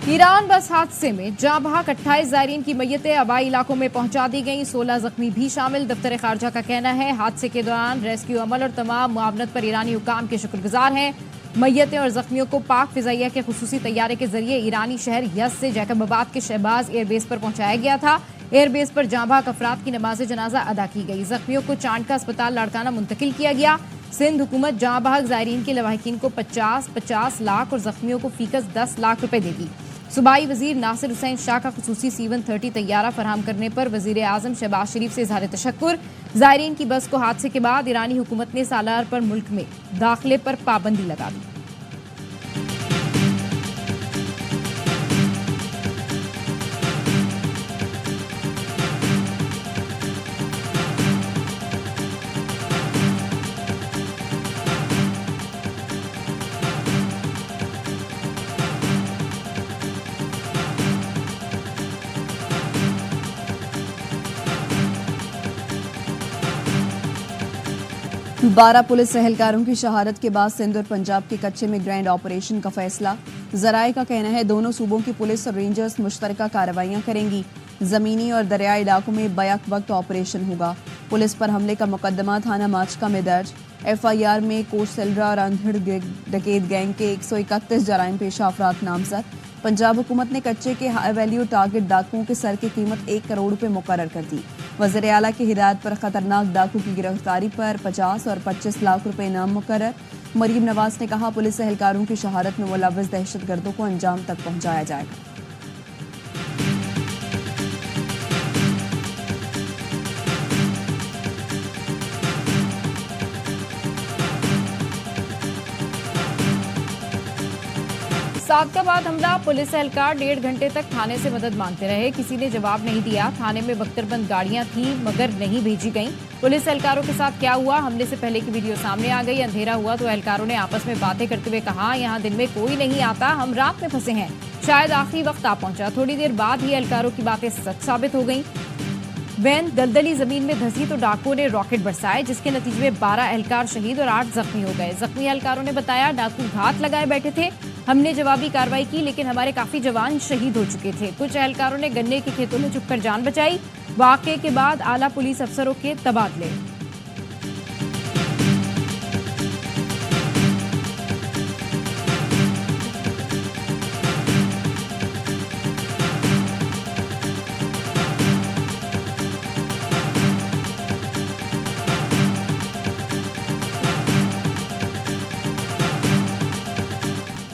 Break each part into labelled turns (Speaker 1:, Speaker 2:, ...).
Speaker 1: Iran बस हादसे में जाँ बहक 28 ज़ायरीन की मैयतें आबाई इलाकों में पहुंचा दी गईं। 16 जख्मी भी शामिल। दफ्तर खारजा का कहना है हादसे के दौरान रेस्क्यू अमल और तमाम मुआवनत पर ईरानी हुकाम के शुक्रगुजार हैं। मैयतें और जख्मियों को पाक फिजाइया के खुसूसी तैयारे के जरिए ईरानी शहर यज़ से जैकबाबाद के शहबाज एयरबेस पर पहुंचाया गया था। एयरबेस पर जाँ बहक अफराद की नमाज जनाजा अदा की गई। जख्मियों को चांद का अस्पताल लाड़काना मुंतकिल किया गया। सिंध हुकूमत जाँ बहक ज़ायरीन के लवाहिकीन को 50-50 लाख और जख्मियों को फीकस 10 लाख रुपए देगी। सूबाई वजीर नासिर हुसैन शाह का खुसूसी C-130 तैयारा फराहम करने पर वजीर आजम शहबाज शरीफ से इजहार तशक्कुर। ज़ायरीन की बस को हादसे के बाद ईरानी हुकूमत ने सालार पर मुल्क में दाखिले पर पाबंदी लगा दी।
Speaker 2: बारह पुलिस एहलकारों की शहादत के बाद सिंध और पंजाब के कच्चे में ग्रैंड ऑपरेशन का फैसला। जराये का कहना है दोनों सूबों की पुलिस और रेंजर्स मुश्तरका कार्रवाइयां करेंगी। जमीनी और दरियाई इलाकों में बैक वक्त ऑपरेशन होगा। पुलिस पर हमले का मुकदमा थाना माचका में दर्ज। FIR में कोटसेलरा और अंधड़ डकैत गैंग के 131 जराइम पेशा अफराद नामजद। पंजाब हुकूमत ने कच्चे के हाई वैल्यू टारगेट डाकुओं के सर की कीमत 1 करोड़ रुपए मुकर्रर कर दी। वज़ीर आला की हिदायत पर खतरनाक डाकू की गिरफ्तारी पर 50 और 25 लाख रुपए इनाम मुकर्रर। मरीम नवाज ने कहा पुलिस एहलकारों की शहादत में मुलव्वस दहशतगर्दों को अंजाम तक पहुंचाया जाएगा।
Speaker 1: सादकाबाद हमला। पुलिस एहलकार 1.5 घंटे तक थाने से मदद मांगते रहे। किसी ने जवाब नहीं दिया। थाने में बख्तरबंद गाड़ियां थीं मगर नहीं भेजी गईं। पुलिस एहलकारों के साथ क्या हुआ? हमले से पहले की वीडियो सामने आ गई। अंधेरा हुआ तो एहलकारों ने आपस में बातें करते हुए कहा यहाँ दिन में कोई नहीं आता, हम रात में फंसे हैं। शायद आखिरी वक्त आ पहुंचा। थोड़ी देर बाद ही एहलकारों की बातें सच साबित हो गईं। वैन दलदली जमीन में धंसी तो डाकुओं ने रॉकेट बरसाए जिसके नतीजे में 12 एहलकार शहीद और 8 जख्मी हो गए। जख्मी एहलकारों ने बताया डाकू घात लगाए बैठे थे। हमने जवाबी कार्रवाई की लेकिन हमारे काफी जवान शहीद हो चुके थे। कुछ एहलकारों ने गन्ने के खेतों में छुपकर जान बचाई। वाकये के बाद आला पुलिस अफसरों के तबादले।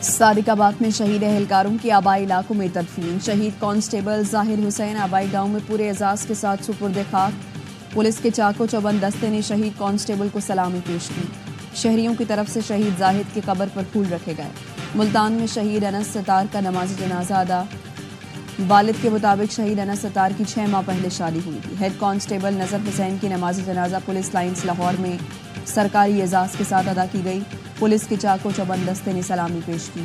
Speaker 2: सादिकाबाद में शहीद एहलकारों की आबाई इलाकों में तदफीन। शहीद कांस्टेबल जाहिर हुसैन आबाई गांव में पूरे एजाज के साथ सुपुर्द खाक। पुलिस के चाको चौबंद दस्ते ने शहीद कांस्टेबल को सलामी पेश की। शहरियों की तरफ से शहीद जाहिद की कब्र पर फूल रखे गए। मुल्तान में शहीद अनस सतार का नमाज जनाजा अदा। वालिद के मुताबिक शहीद अनस सतार की 6 माह पहले शादी हुई थी। हेड कांस्टेबल नजर हुसैन की नमाज जनाजा पुलिस लाइन्स लाहौर में सरकारी एजाज के साथ अदा की गई। पुलिस के चाको चौबंद दस्ते ने सलामी पेश की।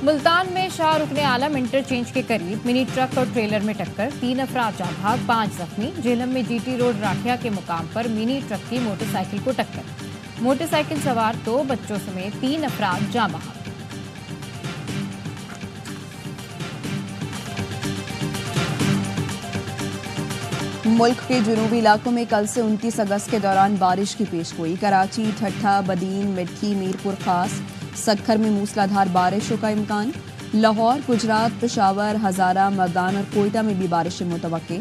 Speaker 1: मुल्तान में शाह रुकने आलम इंटरचेंज के करीब मिनी ट्रक और ट्रेलर में टक्कर। 3 अफराद जाँ बहक, 5 जख्मी। झेलम में GT रोड राठिया के मुकाम पर मिनी ट्रक की मोटरसाइकिल को टक्कर। मोटरसाइकिल सवार 2 बच्चों समेत 3 अफराद जाँ बहक।
Speaker 2: मुल्क के जुनूबी इलाकों में कल से 29 अगस्त के दौरान बारिश की पेशगोई। कराची, ठट्ठा, बदीन, मिठकी, मीरपुर खास, सक्खर में मूसलाधार बारिशों का इम्कान। लाहौर, गुजरात, पेशावर, हजारा, मर्दान और कोयटा में भी बारिशें मुतवक्के।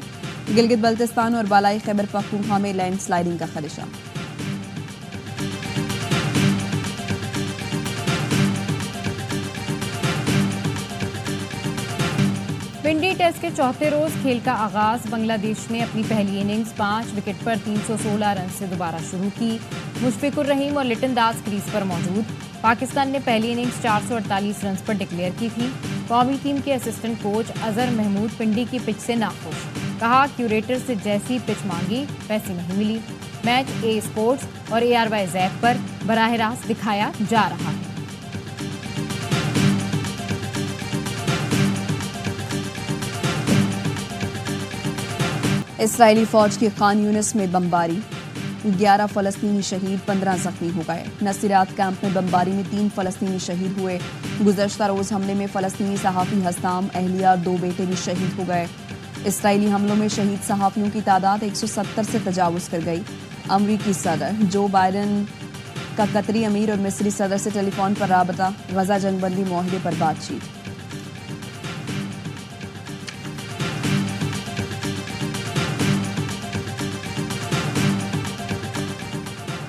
Speaker 2: गिलगित बल्तिस्तान और बालाई खैबर पख्तूनख्वा में लैंडस्लाइडिंग का खदशा।
Speaker 1: विंडी टेस्ट के चौथे रोज खेल का आगाज। बांग्लादेश ने अपनी पहली इनिंग्स 5 विकेट पर 316 रन से दोबारा शुरू की। मुशफिकुर रहीम और लिटन दास क्रीज पर मौजूद। पाकिस्तान ने पहली इनिंग्स 448 रन पर डिक्लेयर की थी। कौमी टीम के असिस्टेंट कोच अजहर महमूद पिंडी की पिच से नाखुश। कहा क्यूरेटर से जैसी पिच मांगी वैसी नहीं मिली। मैच A स्पोर्ट्स और ARY ज़ैप पर बराह रास्त दिखाया जा रहा है।
Speaker 2: इसराइली फौज की खान यूनिस में बमबारी, 11 फलस्तीनी शहीद, 15 जख्मी हो गए। नसीरात कैंप में बमबारी में 3 फलस्तीनी शहीद हुए। गुज़श्ता रोज हमले में फलस्तीनी सहाफ़ी हस्ताम, अहलिया और 2 बेटे भी शहीद हो गए। इसराइली हमलों में शहीद सहाफ़ियों की तादाद 170 से तजावुज़ कर गई। अमरीकी सदर जो बाइडन का कतरी अमीर और मिस्री सदर से टेलीफोन पर राबता, गजा जंगबंदी मुआहदे पर बातचीत।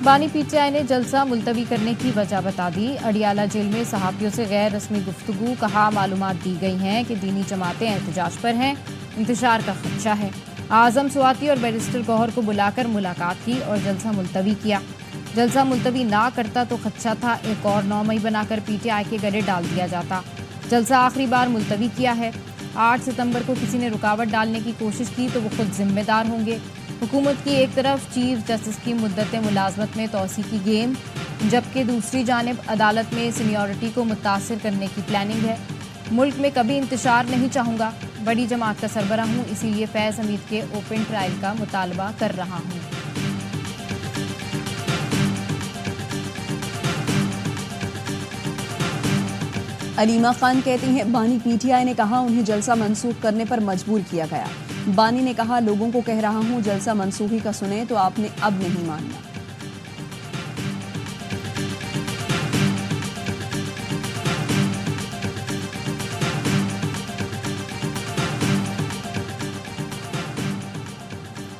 Speaker 1: बानी पीटीआई ने जलसा मुलतवी करने की वजह बता दी। अडियाला जेल में सहाफ़ियों से गैर रस्मी गुफ्तगू, कहा मालूमात दी गई हैं कि दीनी जमातें एहतजाज पर हैं, इंतशार का खदशा है। आजम स्वाति और बैरिस्टर गौहर को बुलाकर मुलाकात की और जलसा मुलतवी किया। जलसा मुलतवी ना करता तो खदशा था एक और 9 मई बनाकर पीटीआई के गले डाल दिया जाता। जलसा आखिरी बार मुलतवी किया है। 8 सितंबर को किसी ने रुकावट डालने की कोशिश की तो वो खुद जिम्मेदार होंगे। हुकूमत की एक तरफ चीफ जस्टिस की मुद्दत मुलाजमत में तोसी की गेम, जबकि दूसरी जानिब अदालत में सीनियरिटी को मुतासिर करने की प्लानिंग है। मुल्क में कभी इंतशार नहीं चाहूँगा, बड़ी जमात का सरबराह हूँ, इसीलिए फैज़ हमीद के ओपन ट्रायल का मुतालबा कर रहा हूँ।
Speaker 2: अलीमा खान कहती हैं बानी पीटीआई ने कहा उन्हें जलसा मंसूख करने पर मजबूर किया गया। बानी ने कहा लोगों को कह रहा हूं जलसा मंसूखी का सुने तो आपने अब नहीं मानना।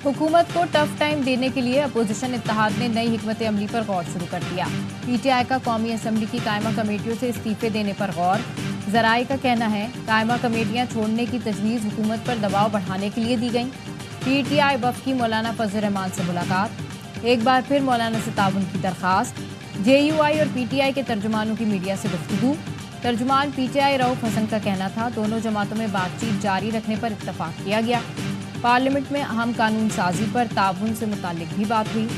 Speaker 1: हुकूमत को टफ टाइम देने के लिए अपोजिशन इत्तेहाद ने नई हिकमत अमली पर गौर शुरू कर दिया। पीटीआई का कौमी असम्बली की कायमा कमेटियों से इस्तीफे देने पर गौर। ज़राए का कहना है कायमा कमेटियां छोड़ने की तजवीज़ हुकूमत पर दबाव बढ़ाने के लिए दी गई। पीटीआई वफ़द की मौलाना फजल रहमान से मुलाकात, एक बार फिर मौलाना से ताउन की दरख्वास्त। जेयूआई और पीटीआई के तर्जुमानों की मीडिया से गुफ्तगू। तर्जुमान पीटीआई रऊफ हसन का कहना था दोनों जमातों में बातचीत जारी रखने पर इत्तफाक किया गया। पार्लियामेंट में अहम कानून साजी पर ताउन से मुतालिक भी बात हुई।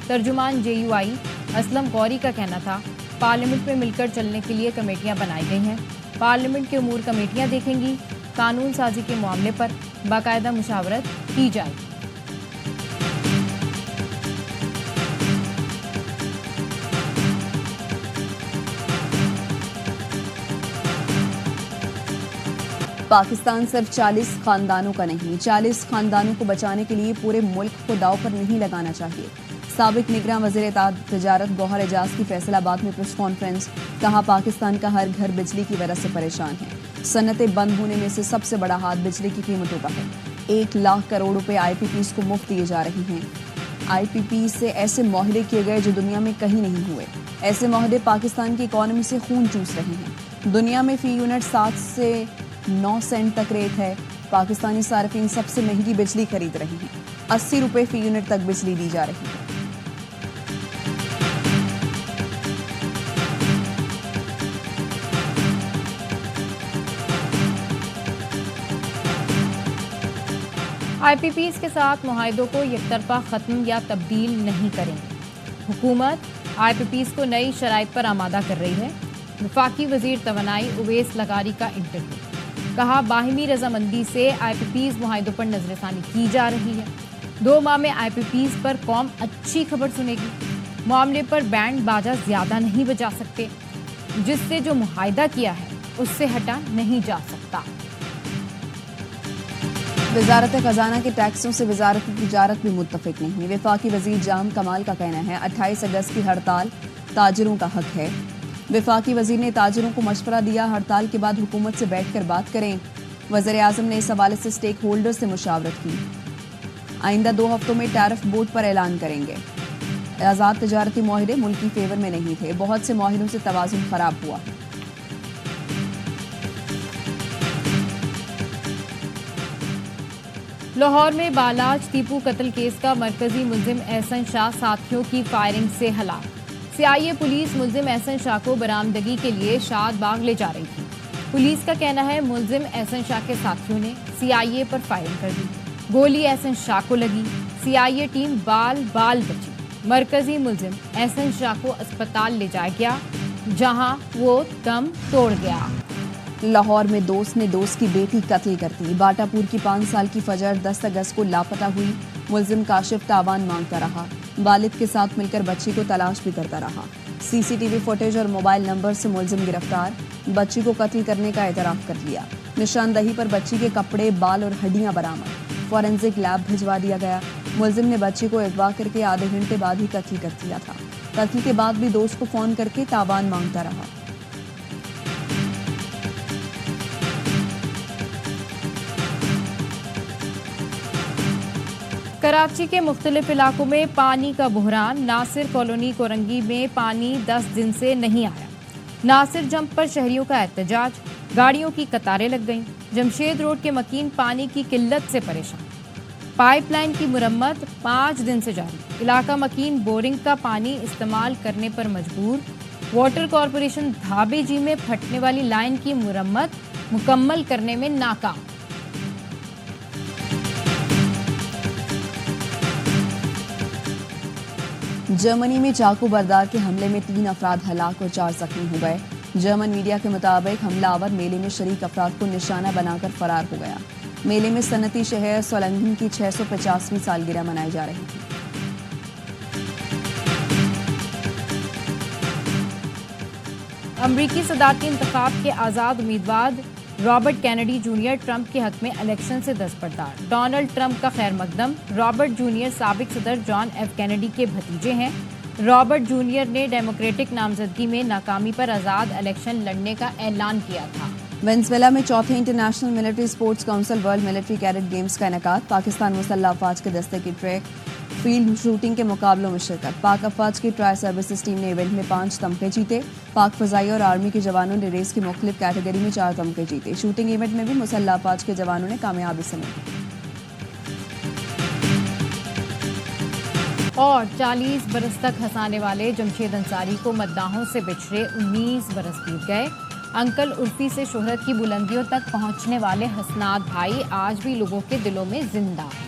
Speaker 1: तर्जुमान जेयूआई असलम गौरी का कहना था पार्लियामेंट में मिलकर चलने के लिए कमेटियां बनाई गई हैं। पार्लियामेंट के उमूर कमेटियां देखेंगी। कानून साजी के मामले पर बाकायदा मुशावरत की जाएगी।
Speaker 2: पाकिस्तान सिर्फ 40 खानदानों का नहीं, 40 खानदानों को बचाने के लिए पूरे मुल्क को दांव पर नहीं लगाना चाहिए। साबिक निगरान वज़ीर तजारत गौहर एजाज की फैसलाबाद में प्रेस कॉन्फ्रेंस, कहा पाकिस्तान का हर घर बिजली की वजह से परेशान है। सन्नतें बंद होने में से सबसे बड़ा हाथ बिजली की कीमतों का है। 1 लाख करोड़ रुपए आईपीपीज को मुफ्त दिए जा रहे हैं। आईपीपीज से ऐसे मुआहदे किए गए जो दुनिया में कहीं नहीं हुए। ऐसे मुआहदे पाकिस्तान की इकॉनमी से खून चूस रहे हैं। दुनिया में फी यूनिट 7 से 9 सेंट तक रेट है। पाकिस्तानी सार्फिन सबसे महंगी बिजली खरीद रहे हैं। 80 रुपए फी यूनिट तक बिजली दी जा रही है।
Speaker 1: आईपीपीज के साथ मुआहदों को एकतरफा ख़त्म या तब्दील नहीं करेंगे। हुकूमत आईपीपीज को नई शराइत पर आमादा कर रही है। वफाकी वजीर तवानाई उवैस लगारी का इंटरव्यू, कहा बाहिमी रजामंदी से आईपीपीज मुआहदों पर नजरसानी की जा रही है। 2 माह में आईपीपीज पर कौम अच्छी खबर सुनेगी। मामले पर बैंड बाजा ज्यादा नहीं बजा सकते, जिससे जो मुआहदा किया है उससे हटा नहीं जा सकता।
Speaker 2: वजारत खजाना के टैक्सों से वजारत तिजारत भी मुत्तफिक नहीं। वफाकी वजीर जाम कमाल का कहना है 28 अगस्त की हड़ताल ताजरों का हक है। वफाकी वजीर ने ताजरों को मशवरा दिया हड़ताल के बाद हुकूमत से बैठकर बात करें। वज़ीर आज़म ने इस हवाले से स्टेक होल्डर से मुशावरत की। आइंदा 2 हफ्तों में टैरिफ बोर्ड पर ऐलान करेंगे। आज़ाद तजारती मुआहदे मुल्क की फेवर में नहीं थे। बहुत से मुआहदों से तवाज़ुन खराब हुआ।
Speaker 1: लाहौर में बालाज टीपू कत्ल केस का मरकजी मुलजिम एहसन शाह साथियों की फायरिंग से हलाक। सीआईए पुलिस मुलजिम एहसन शाह को बरामदगी के लिए शाद बाग ले जा रही थी। पुलिस का कहना है मुलजिम एहसन शाह के साथियों ने सीआईए पर फायरिंग कर दी। गोली एहसन शाह को लगी। सीआईए टीम बाल बाल बची। मरकजी मुलजिम एहसन शाह को अस्पताल ले जाया गया, जहां वो दम तोड़ गया।
Speaker 2: लाहौर में दोस्त ने दोस्त की बेटी कत्ल कर दी। बाटापुर की 5 साल की फजर 10 अगस्त को लापता हुई। मुलजिम काशिफ तावान मांगता रहा। वालिद के साथ मिलकर बच्ची को तलाश भी करता रहा। सीसीटीवी फुटेज और मोबाइल नंबर से मुलजिम गिरफ्तार। बच्ची को कत्ल करने का एतराफ कर लिया। निशानदही पर बच्ची के कपड़े, बाल और हड्डियां बरामद। फॉरेंसिक लैब भिजवा दिया गया। मुलजिम ने बच्ची को अगवा करके आधे घंटे बाद ही कत्ल कर दिया था। कत्ल के बाद भी दोस्त को फोन करके तावान मांगता रहा।
Speaker 1: कराची के मुख्तलिफ इलाकों में पानी का बुहरान। नासिर कॉलोनी कोरंगी में पानी 10 दिन से नहीं आया। नासिर जंप पर शहरियों का एहतजाज। गाड़ियों की कतारें लग गईं। जमशेद रोड के मकीन पानी की किल्लत से परेशान। पाइपलाइन की मुरम्मत 5 दिन से जारी। इलाका मकीन बोरिंग का पानी इस्तेमाल करने पर मजबूर। वाटर कॉरपोरेशन धाबे जी में फटने वाली लाइन की मुरम्मत मुकम्मल करने में नाकाम।
Speaker 2: जर्मनी में चाकू बरदार के हमले में 3 अफराद हलाक और 4 जख्मी हो गए। जर्मन मीडिया के मुताबिक हमलावर मेले में शरीक अफराद को निशाना बनाकर फरार हो गया। मेले में सनती शहर सोलंगन की 650वीं सालगिरह मनाई जा रही थी।
Speaker 1: अमरीकी सदारती इंतखाब के आज़ाद उम्मीदवार रॉबर्ट कैनेडी जूनियर ट्रंप के हक में इलेक्शन से दस्तबरदार। डोनाल्ड ट्रंप का खैर मकदम। रॉबर्ट जूनियर साबिक सदर जॉन एफ कैनेडी के भतीजे हैं। रॉबर्ट जूनियर ने डेमोक्रेटिक नामजदगी में नाकामी पर आज़ाद इलेक्शन लड़ने का ऐलान किया था।
Speaker 2: वेनेजुएला में चौथे international military sports council world military cadet games का इनेकाद। पाकिस्तान मुसल्लह अफवाज के दस्ते की ट्रैक फील्ड शूटिंग के मुकाबलों में शिरकत। पाक अफवाज की ट्राई सर्विसेज टीम ने इवेंट में 5 तमगे जीते। पाक फजाई और आर्मी के जवानों ने रेस की मुख्तलिफ कैटेगरी में 4 तमगे जीते। शूटिंग इवेंट में भी मुसल्लह अफवाज के जवानों ने कामयाबी समेटी।
Speaker 1: और 40 बरस तक हंसाने वाले जमशेद अंसारी को मद्दाहों से बिछड़े 19 बरस बीत गए। अंकल उर्फी से शोहरत की बुलंदियों तक पहुंचने वाले हसनात भाई आज भी लोगों के दिलों में जिंदा हैं।